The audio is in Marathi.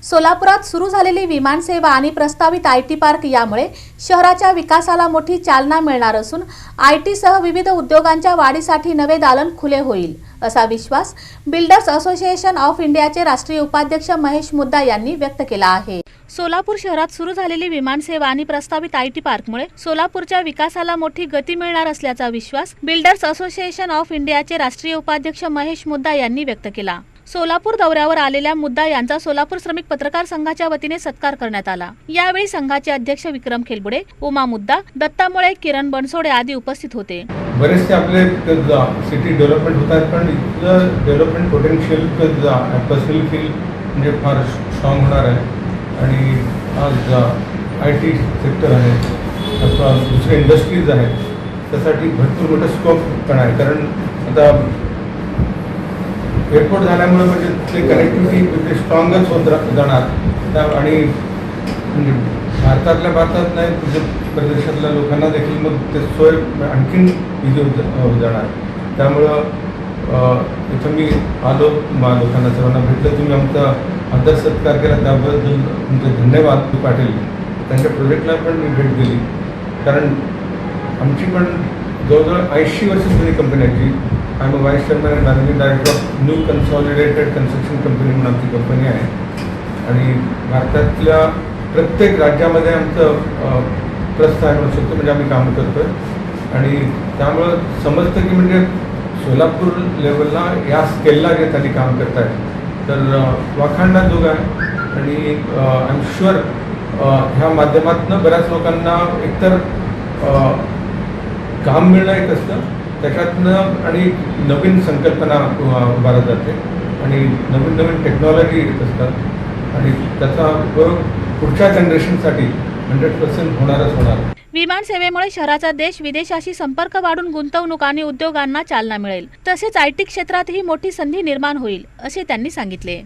सोलापुरात सुरू झालेली विमानसेवा आणि प्रस्तावित आयटी पार्क यामुळे शहराच्या विकासाला मोठी चालना मिळणार असून आयटी सह विविध उद्योगांच्या वाढीसाठी नवे दालन खुले होईल असा विश्वास बिल्डर्स असोसिएशन ऑफ इंडियाचे राष्ट्रीय उपाध्यक्ष महेश मुद्दा यांनी व्यक्त केला आहे। सोलापूर शहरात सुरू झालेली विमानसेवा आणि प्रस्तावित आयटी पार्कमुळे सोलापूरच्या विकासाला मोठी गती मिळणार असल्याचा विश्वास बिल्डर्स असोसिएशन ऑफ इंडियाचे राष्ट्रीय उपाध्यक्ष महेश मुद्दा यांनी व्यक्त केला। सोलापूर दौऱ्यावर आलेल्या मुद्दा यांचा सोलापूर श्रमिक पत्रकार संघाच्या वतीने सत्कार करण्यात आला। यावेळी संघाचे अध्यक्ष विक्रम खेलबुडे, उमा मुद्दा, दत्ता मुळे, किरण बनसोडे आदी उपस्थित होते। बरेचसे आपले सिटी डेव्हलपमेंट होतात, पण इथलं डेव्हलपमेंट पोटेन्शियल पर्सनली फील म्हणजे फार स्ट्रॉंग होणार आहे। आणि आज IT सेक्टर आहे अथवा दुसरे इंडस्ट्रीज आहेत, त्यासाठी भरपूर मोठा स्कोप पण आहे। कारण आता एअरपोर्ट झाल्यामुळे म्हणजे तिथली कनेक्टिव्हिटी स्ट्रॉंगच होत जाणार आणि म्हणजे भारतात नाही म्हणजे प्रदेशातल्या लोकांना देखील मग ते सोय आणखीन इझी होत जाणार। त्यामुळं इथं मी आलो, लोकांना सर्वांना भेटलं, तुम्ही आमचा आदर सत्कार केला त्याबद्दल तुमचे धन्यवाद पाटील। त्यांच्या प्रोजेक्टला पण मी भेट दिली, कारण आमची पण जवळजवळ 80 वर्ष जुनी कंपनी आहे। I am vice chairman and managing director of new consolidated construction company म्हणून आमची कंपनी आहे आणि भारतातल्या प्रत्येक राज्यामध्ये आमचं ट्रस्ट आहे म्हणू शकतो, म्हणजे आम्ही काम करतो आहे। आणि त्यामुळं समजतं की म्हणजे सोलापूर लेवलला या स्केलला जे त्यांनी काम करत आहे तर वाखाणण्याजोग आहे। आणि आय एम शुअर ह्या माध्यमातून बऱ्याच लोकांना एकतर काम मिळणं एक असतं, त्याच्यातनं आणि नवीन संकल्पना उभारत जाते आणि नवीन नवीन टेक्नॉलॉजी येत असतात आणि त्याचा उपयोग पुढच्या जनरेशनसाठी 100% होणारच होणार। विमान सेवेमुळे शहराचा देश विदेशाशी संपर्क वाढून गुंतवणूक आणि उद्योगांना चालना मिळेल, तसेच आयटी क्षेत्रातही मोठी संधी निर्माण होईल असे त्यांनी सांगितले।